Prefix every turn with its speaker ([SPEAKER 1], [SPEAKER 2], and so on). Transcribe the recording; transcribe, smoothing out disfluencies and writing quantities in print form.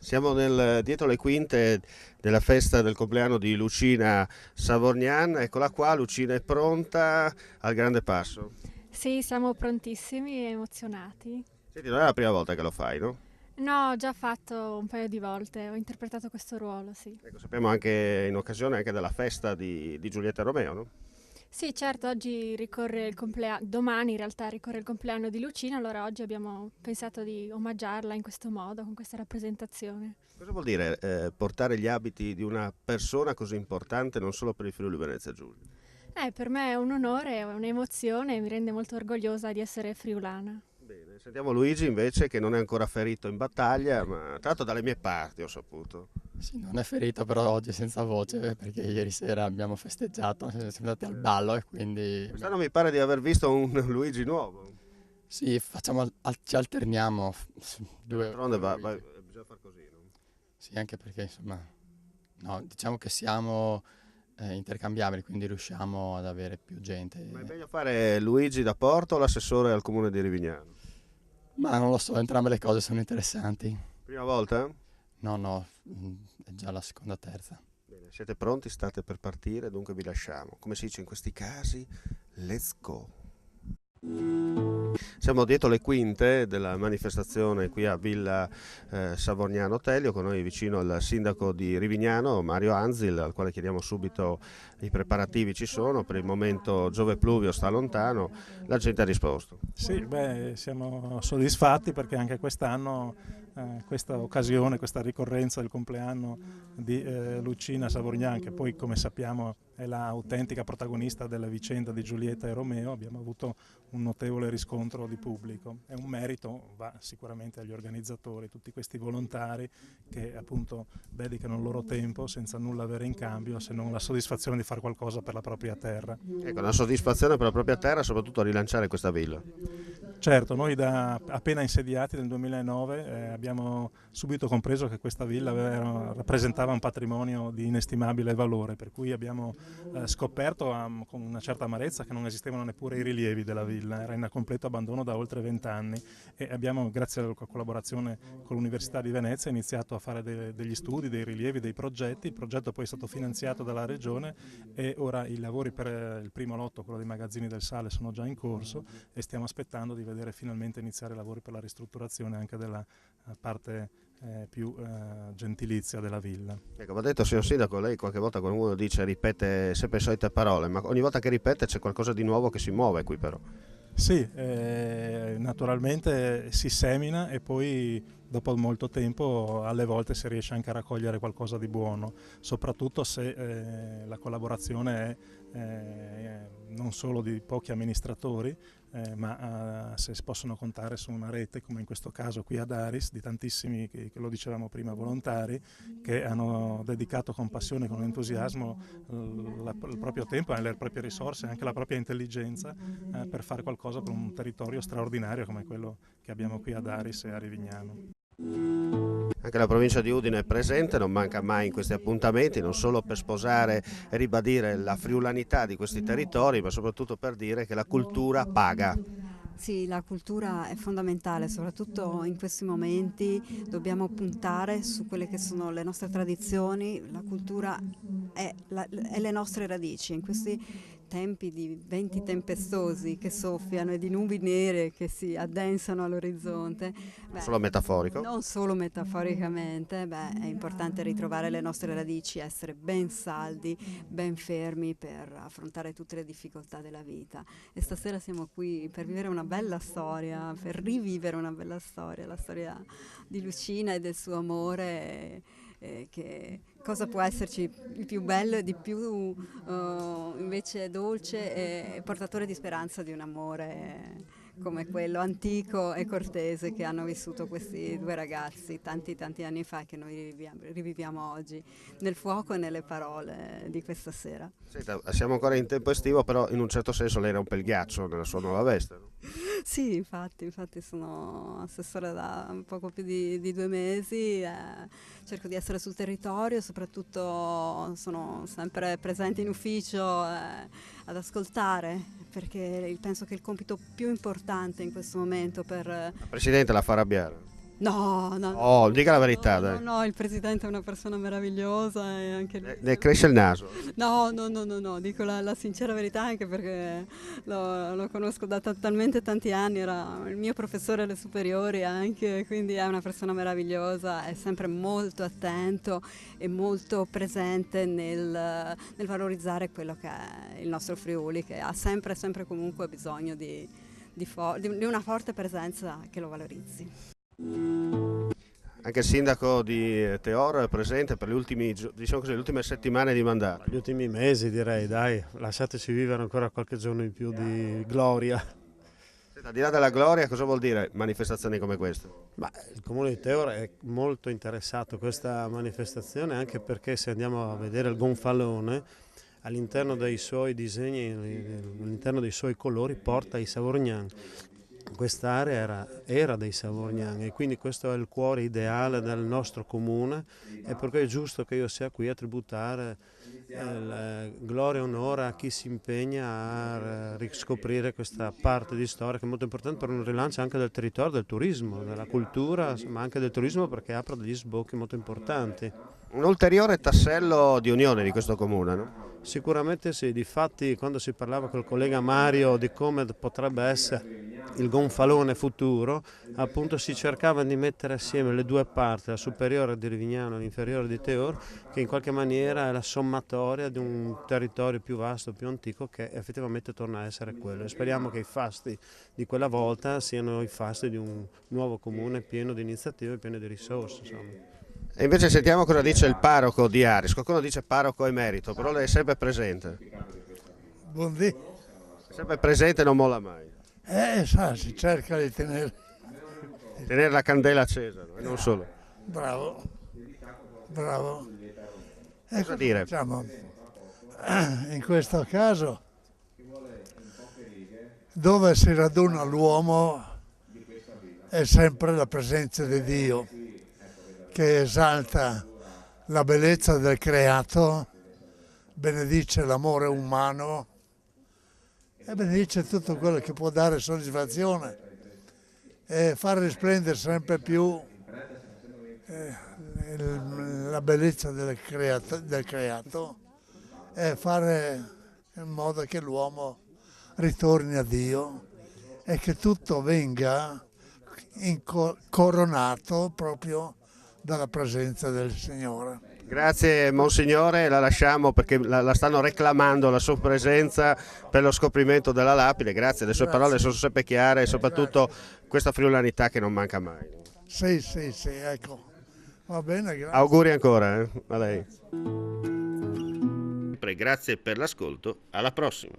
[SPEAKER 1] Siamo dietro le quinte della festa del compleanno di Lucina Savorgnan. Eccola qua, Lucina è pronta al grande passo.
[SPEAKER 2] Sì, siamo prontissimi e emozionati.
[SPEAKER 1] Senti, non è la prima volta che lo fai, no?
[SPEAKER 2] No, ho già fatto un paio di volte, ho interpretato questo ruolo, sì.
[SPEAKER 1] Ecco, sappiamo anche in occasione anche della festa di Giulietta e Romeo, no?
[SPEAKER 2] Sì, certo, oggi ricorre il compleanno, domani in realtà ricorre il compleanno di Lucina, allora oggi abbiamo pensato di omaggiarla in questo modo, con questa rappresentazione.
[SPEAKER 1] Cosa vuol dire portare gli abiti di una persona così importante non solo per il Friuli Venezia Giulia?
[SPEAKER 2] Per me è un onore, è un'emozione e mi rende molto orgogliosa di essere friulana.
[SPEAKER 1] Bene, sentiamo Luigi invece che non è ancora ferito in battaglia, ma tra l'altro dalle mie parti ho saputo.
[SPEAKER 3] Sì, non è ferito, però oggi è senza voce perché ieri sera abbiamo festeggiato, siamo andati al ballo e quindi
[SPEAKER 1] Quest'anno mi pare di aver visto un Luigi nuovo.
[SPEAKER 3] sì, ci alterniamo
[SPEAKER 1] D'altronde
[SPEAKER 3] due Luigi.
[SPEAKER 1] bisogna far così, no?
[SPEAKER 3] Sì, anche perché insomma, no, diciamo che siamo intercambiabili, quindi riusciamo ad avere più
[SPEAKER 1] Ma è
[SPEAKER 3] gente.
[SPEAKER 1] meglio fare Luigi da Porto o l'assessore al comune di Rivignano?
[SPEAKER 3] Ma non lo so, entrambe le cose sono interessanti.
[SPEAKER 1] Prima volta?
[SPEAKER 3] No, no, è già la seconda, terza.
[SPEAKER 1] Bene, siete pronti? State per partire, dunque vi lasciamo. Come si dice in questi casi, let's go. Siamo dietro le quinte della manifestazione qui a Villa Savorgnano Telio, con noi vicino il sindaco di Rivignano, Mario Anzil, al quale chiediamo subito i preparativi ci sono, per il momento Giove Pluvio sta lontano, la gente ha risposto.
[SPEAKER 4] Sì, beh, siamo soddisfatti perché anche quest'anno questa occasione, questa ricorrenza del compleanno di Lucina Savorgnan, che poi come sappiamo è l'autentica protagonista della vicenda di Giulietta e Romeo, abbiamo avuto un notevole riscontro di pubblico. È un merito, va sicuramente agli organizzatori, tutti questi volontari che appunto dedicano il loro tempo senza nulla avere in cambio se non la soddisfazione di fare qualcosa per la propria terra.
[SPEAKER 1] Ecco, una soddisfazione per la propria terra, soprattutto a rilanciare questa villa.
[SPEAKER 4] Certo, noi da appena insediati nel 2009 abbiamo subito compreso che questa villa rappresentava un patrimonio di inestimabile valore, per cui abbiamo scoperto con una certa amarezza che non esistevano neppure i rilievi della villa, era in completo abbandono da oltre 20 anni e abbiamo, grazie alla collaborazione con l'Università di Venezia, iniziato a fare degli studi, dei rilievi, dei progetti. Il progetto poi è stato finanziato dalla Regione e ora i lavori per il primo lotto, quello dei magazzini del sale, sono già in corso e stiamo aspettando di vedere finalmente iniziare i lavori per la ristrutturazione anche della parte più gentilizia della villa.
[SPEAKER 1] Ecco, va detto, signor Sindaco, lei qualche volta qualcuno dice ripete sempre le solite parole, ma ogni volta che ripete c'è qualcosa di nuovo che si muove qui però.
[SPEAKER 4] Sì, naturalmente si semina e poi dopo molto tempo alle volte si riesce anche a raccogliere qualcosa di buono, soprattutto se la collaborazione è non solo di pochi amministratori, ma se si possono contare su una rete, come in questo caso qui ad Aris, di tantissimi, che lo dicevamo prima, volontari, che hanno dedicato con passione, con entusiasmo il proprio tempo, le proprie risorse, anche la propria intelligenza per fare qualcosa per un territorio straordinario come quello che abbiamo qui ad Aris e a Rivignano.
[SPEAKER 1] Anche la provincia di Udine è presente, non manca mai in questi appuntamenti, non solo per sposare e ribadire la friulanità di questi territori, ma soprattutto per dire che la cultura paga.
[SPEAKER 5] Sì, la cultura è fondamentale, soprattutto in questi momenti dobbiamo puntare su quelle che sono le nostre tradizioni, la cultura è le nostre radici. In questi tempi di venti tempestosi che soffiano e di nubi nere che si addensano all'orizzonte,
[SPEAKER 1] Solo metaforico.
[SPEAKER 5] non solo metaforicamente, è importante ritrovare le nostre radici, essere ben saldi, ben fermi per affrontare tutte le difficoltà della vita. E stasera siamo qui per vivere una bella storia, per rivivere una bella storia, la storia di Lucina e del suo amore. Che cosa può esserci di più bello e di più invece dolce e portatore di speranza di un amore come quello antico e cortese che hanno vissuto questi due ragazzi tanti anni fa, che noi riviviamo oggi nel fuoco e nelle parole di questa sera.
[SPEAKER 1] Senta, siamo ancora in tempo estivo, però in un certo senso lei rompe il ghiaccio nella sua nuova veste, no?
[SPEAKER 5] Sì, infatti sono assessore da un poco più di 2 mesi, cerco di essere sul territorio, soprattutto sono sempre presente in ufficio ad ascoltare, perché penso che il compito più importante in questo momento per...
[SPEAKER 1] La Presidente la fa arrabbiare.
[SPEAKER 5] No,
[SPEAKER 1] Oh, dica la verità, dai.
[SPEAKER 5] No, il presidente è una persona meravigliosa e anche
[SPEAKER 1] Ne cresce il naso.
[SPEAKER 5] No, dico la sincera verità anche perché lo conosco da talmente tanti anni, era il mio professore alle superiori anche, quindi è una persona meravigliosa, è sempre molto attento e molto presente nel valorizzare quello che è il nostro Friuli, che ha sempre comunque bisogno di una forte presenza che lo valorizzi.
[SPEAKER 1] Anche il sindaco di Teor è presente per diciamo così, le ultime settimane di mandato.
[SPEAKER 6] Gli ultimi mesi direi, dai, lasciateci vivere ancora qualche giorno in più di gloria.
[SPEAKER 1] Senta, al di là della gloria, cosa vuol dire manifestazioni come queste?
[SPEAKER 6] Ma il comune di Teor è molto interessato a questa manifestazione anche perché se andiamo a vedere il gonfalone, all'interno dei suoi disegni, all'interno dei suoi colori porta i Savognan. Quest'area era dei Savognan e quindi questo è il cuore ideale del nostro comune e perché è giusto che io sia qui a tributare gloria e onore a chi si impegna a riscoprire questa parte di storia che è molto importante per un rilancio anche del territorio, del turismo, della cultura, ma anche del turismo perché apre degli sbocchi molto importanti.
[SPEAKER 1] Un ulteriore tassello di unione di questo comune, no?
[SPEAKER 6] Sicuramente sì, difatti quando si parlava col collega Mario di come potrebbe essere il gonfalone futuro, appunto si cercava di mettere assieme le due parti, la superiore di Rivignano e l'inferiore di Teor, che in qualche maniera è la sommatoria di un territorio più vasto, più antico, che effettivamente torna a essere quello. E speriamo che i fasti di quella volta siano i fasti di un nuovo comune pieno di iniziative e pieno di risorse. Insomma.
[SPEAKER 1] E invece sentiamo cosa dice il parroco di Aris. Qualcuno dice parroco emerito, però lei è sempre presente.
[SPEAKER 7] Buondì.
[SPEAKER 1] È sempre presente e non molla mai.
[SPEAKER 7] Si cerca di tenere.
[SPEAKER 1] Tenere la candela accesa, no? E non solo.
[SPEAKER 7] Bravo.
[SPEAKER 1] Cosa dire?
[SPEAKER 7] Diciamo, in questo caso, dove si raduna l'uomo è sempre la presenza di Dio, che esalta la bellezza del creato, benedice l'amore umano e benedice tutto quello che può dare soddisfazione e far risplendere sempre più la bellezza del creato e fare in modo che l'uomo ritorni a Dio e che tutto venga coronato proprio dalla presenza del Signore.
[SPEAKER 1] Grazie Monsignore, la lasciamo perché la stanno reclamando la sua presenza per lo scoprimento della lapide. Grazie, le sue parole sono sempre chiare e soprattutto questa friulanità che non manca mai.
[SPEAKER 7] Sì, ecco. Va bene, grazie.
[SPEAKER 1] Auguri ancora, a lei. Grazie per l'ascolto, alla prossima.